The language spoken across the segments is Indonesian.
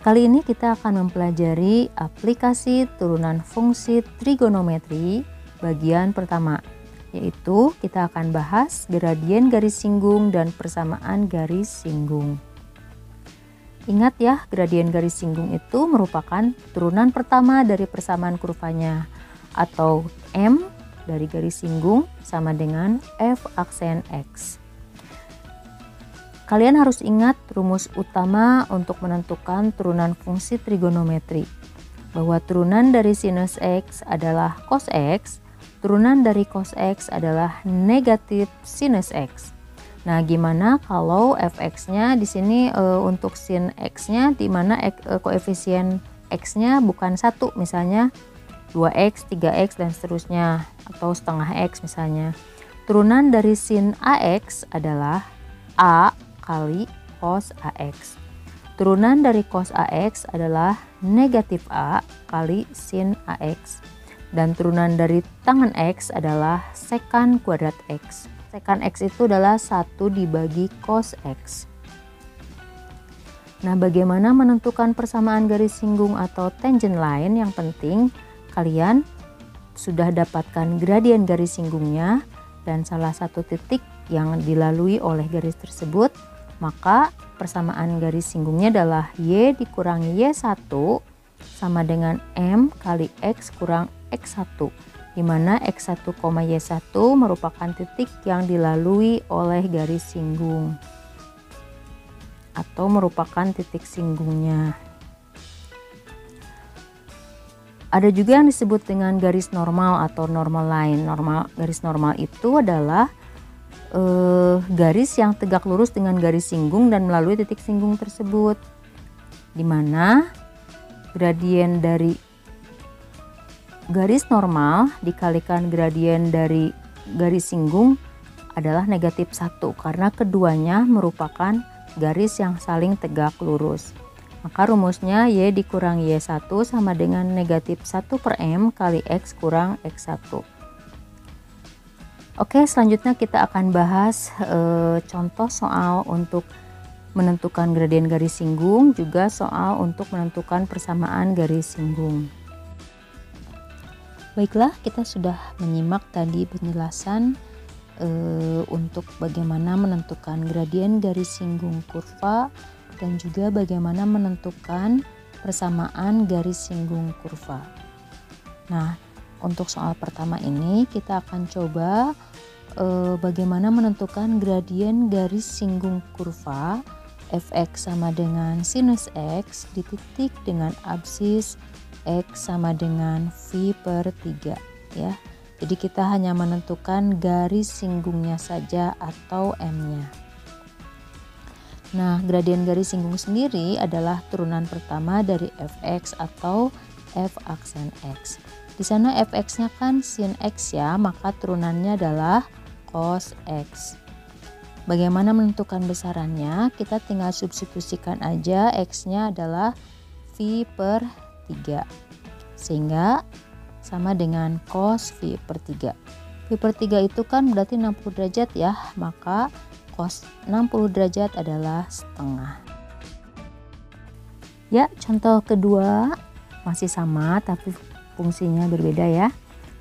Kali ini kita akan mempelajari aplikasi turunan fungsi trigonometri bagian pertama, yaitu kita akan bahas gradien garis singgung dan persamaan garis singgung. Ingat ya, gradien garis singgung itu merupakan turunan pertama dari persamaan kurvanya, atau M dari garis singgung sama dengan F aksen X. Kalian harus ingat rumus utama untuk menentukan turunan fungsi trigonometri, bahwa turunan dari sinus X adalah cos X, turunan dari cos X adalah negatif sinus X. Nah, gimana kalau fx-nya di sini untuk sin x-nya di mana koefisien x-nya bukan 1, misalnya 2x, 3x dan seterusnya, atau setengah x misalnya. Turunan dari sin ax adalah a kali cos AX. Turunan dari cos AX adalah negatif A kali sin AX. Dan turunan dari tangen X adalah sekan kuadrat X. Sekan X itu adalah 1 dibagi cos X. Nah, bagaimana menentukan persamaan garis singgung atau tangent line? Yang penting kalian sudah dapatkan gradien garis singgungnya dan salah satu titik yang dilalui oleh garis tersebut, maka persamaan garis singgungnya adalah Y dikurangi Y1 sama dengan M kali X kurang X1, di mana X1, Y1 merupakan titik yang dilalui oleh garis singgung atau merupakan titik singgungnya. Ada juga yang disebut dengan garis normal atau normal line. Garis normal itu adalah garis yang tegak lurus dengan garis singgung dan melalui titik singgung tersebut, di mana gradien dari garis normal dikalikan gradien dari garis singgung adalah negatif 1, karena keduanya merupakan garis yang saling tegak lurus. Maka rumusnya Y dikurangi Y1 sama dengan negatif 1 per M kali X kurang X1. Oke, selanjutnya kita akan bahas contoh soal untuk menentukan gradien garis singgung, juga soal untuk menentukan persamaan garis singgung. Baiklah, kita sudah menyimak tadi penjelasan untuk bagaimana menentukan gradien garis singgung kurva dan juga bagaimana menentukan persamaan garis singgung kurva. Nah, untuk soal pertama ini kita akan coba bagaimana menentukan gradien garis singgung kurva fx sama dengan sinus x di titik dengan absis x sama dengan v per 3 ya. Jadi kita hanya menentukan garis singgungnya saja atau m-nya. Nah, gradien garis singgung sendiri adalah turunan pertama dari fx atau f aksen x. Di sana fx-nya kan sin x ya, maka turunannya adalah cos x. Bagaimana menentukan besarannya? Kita tinggal substitusikan aja x-nya adalah v per 3. Sehingga sama dengan cos v per 3. V per 3 itu kan berarti 60 derajat ya, maka cos 60 derajat adalah setengah. Ya, contoh kedua masih sama tapi fungsinya berbeda ya.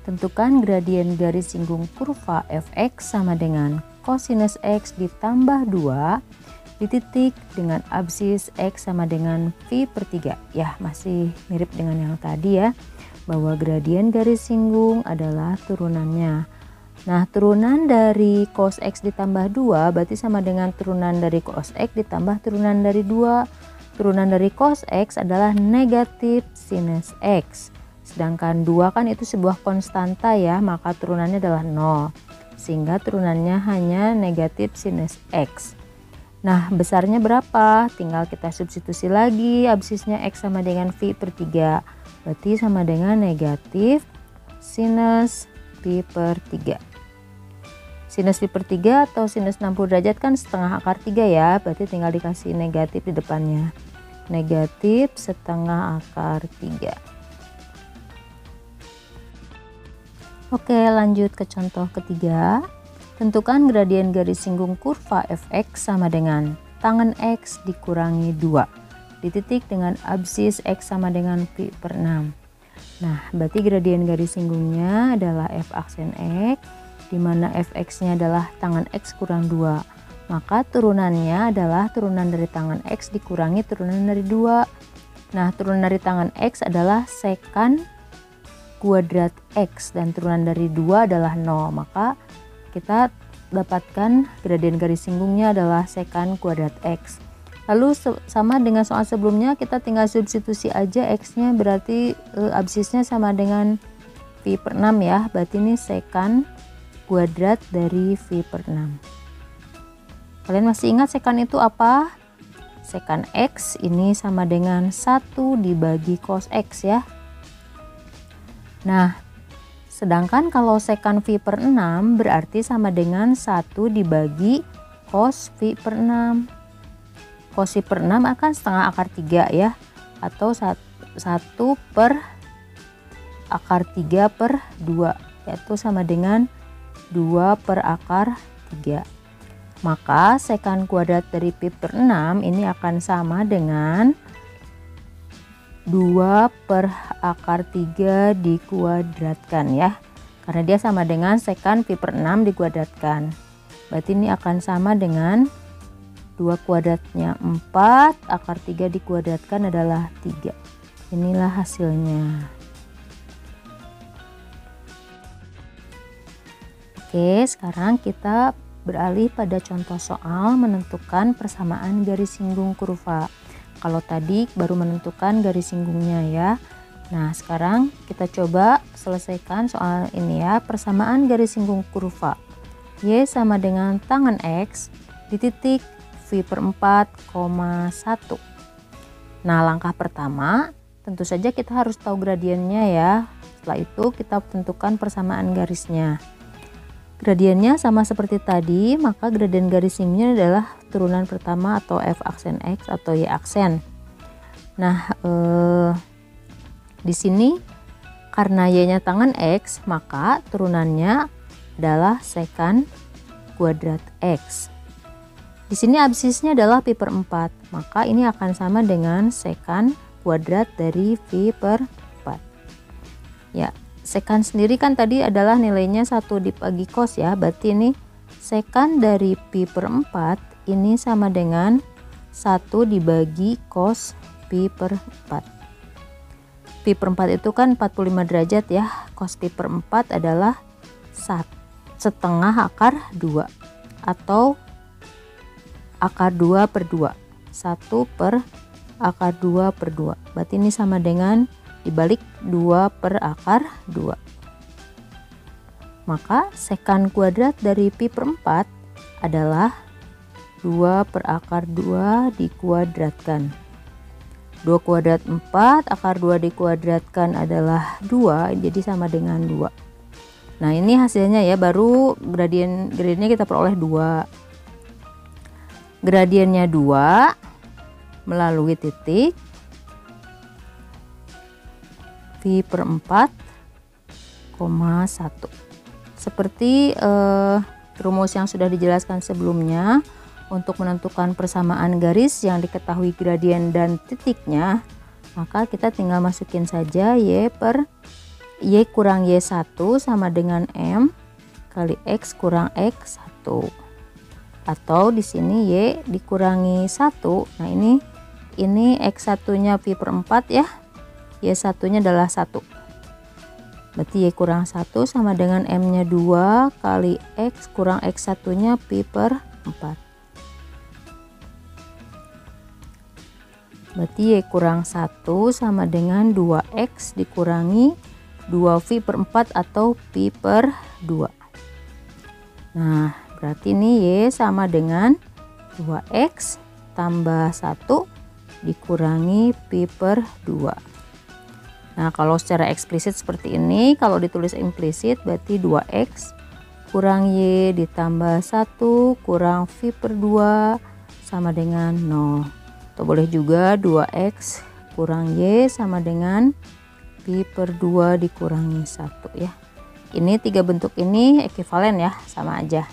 Tentukan gradien garis singgung kurva fx sama dengan cosinus x ditambah 2 di titik dengan absis x sama dengan v per 3. Ya, masih mirip dengan yang tadi ya, bahwa gradien garis singgung adalah turunannya. Nah, turunan dari cos x ditambah 2 berarti sama dengan turunan dari cos x ditambah turunan dari 2. Turunan dari cos x adalah negatif sinus x. Sedangkan 2 kan itu sebuah konstanta ya, maka turunannya adalah 0. Sehingga turunannya hanya negatif sinus x. Nah, besarnya berapa? Tinggal kita substitusi lagi, absisnya x sama dengan v per 3. Berarti sama dengan negatif sinus v per 3. Sinus v per 3 atau sinus 60 derajat kan setengah akar 3 ya, berarti tinggal dikasih negatif di depannya. Negatif setengah akar 3. Oke, lanjut ke contoh ketiga. Tentukan gradien garis singgung kurva fx sama dengan tangen x dikurangi 2 dititik dengan absis X sama dengan pi per 6. Nah, berarti gradien garis singgungnya adalah f aksen X, di mana fx-nya adalah tangan X kurang 2. Maka turunannya adalah turunan dari tangan X dikurangi turunan dari 2. Nah, turunan dari tangan X adalah sekan kuadrat X dan turunan dari 2 adalah 0. Maka kita dapatkan gradien garis singgungnya adalah sekan kuadrat X. Lalu sama dengan soal sebelumnya, kita tinggal substitusi aja X-nya, berarti absisnya sama dengan pi per 6 ya. Berarti ini sekan kuadrat dari pi per 6. Kalian masih ingat sekan itu apa? Sekan X ini sama dengan 1 dibagi cos X ya. Nah, sedangkan kalau sekan pi per 6 berarti sama dengan 1 dibagi cos pi per 6. Cos pi per 6 akan setengah akar 3 ya, atau 1 per akar 3 per 2, yaitu sama dengan 2 per akar 3. Maka sekan kuadrat dari pi per 6 ini akan sama dengan 2 per akar 3 dikuadratkan ya, karena dia sama dengan sekan pi per 6 dikuadratkan. Berarti ini akan sama dengan 2 kuadratnya 4, akar 3 dikuadratkan adalah 3. Inilah hasilnya. Oke, sekarang kita beralih pada contoh soal menentukan persamaan garis singgung kurva. Kalau tadi baru menentukan garis singgungnya ya. Nah, sekarang kita coba selesaikan soal ini ya. Persamaan garis singgung kurva. Y sama dengan tangan X di titik pi per 4,1. Nah, langkah pertama tentu saja kita harus tahu gradiennya ya. Setelah itu kita tentukan persamaan garisnya. Gradiennya sama seperti tadi, maka gradien garis singgungnya adalah turunan pertama atau f aksen X atau y aksen. Nah, di sini karena y-nya tangan X, maka turunannya adalah sekan kuadrat X. Di sini absisnya adalah pi per 4, maka ini akan sama dengan sekan kuadrat dari pi per 4. Ya, sekan sendiri kan tadi adalah nilainya 1 dibagi cos ya, berarti ini sekan dari pi per 4 ini sama dengan 1 dibagi cos pi per 4. Pi per 4 itu kan 45 derajat ya, cos pi per 4 adalah setengah akar 2 atau akar 2 per 2, 1 per akar 2 per 2. Berarti ini sama dengan dibalik 2 per akar 2. Maka sekan kuadrat dari pi per 4 adalah 2 per akar 2 dikuadratkan. 2 kuadrat 4, akar 2 dikuadratkan adalah 2, jadi sama dengan 2. Nah, ini hasilnya ya, baru gradiennya kita peroleh 2. Gradiennya 2 melalui titik pi per 4,1. Seperti rumus yang sudah dijelaskan sebelumnya, untuk menentukan persamaan garis yang diketahui gradien dan titiknya, maka kita tinggal masukin saja y kurang y1 sama dengan m kali x kurang x1. Atau di sini y dikurangi 1. Nah, ini x1-nya pi per 4 ya. Y1-nya adalah 1. Berarti y kurang 1 sama dengan m-nya 2 kali x kurang x1-nya pi per 4. Berarti y kurang 1 sama dengan 2x dikurangi 2 pi per 4 atau pi per 2. Nah, berarti ini y sama dengan 2x tambah 1 dikurangi pi per 2. Nah, kalau secara eksplisit seperti ini, kalau ditulis implisit berarti 2x kurang y ditambah 1 kurang pi per 2 sama dengan 0. Atau boleh juga 2x kurang y sama dengan pi per 2 dikurangi 1 ya. Ini tiga bentuk ini ekivalen ya, sama aja.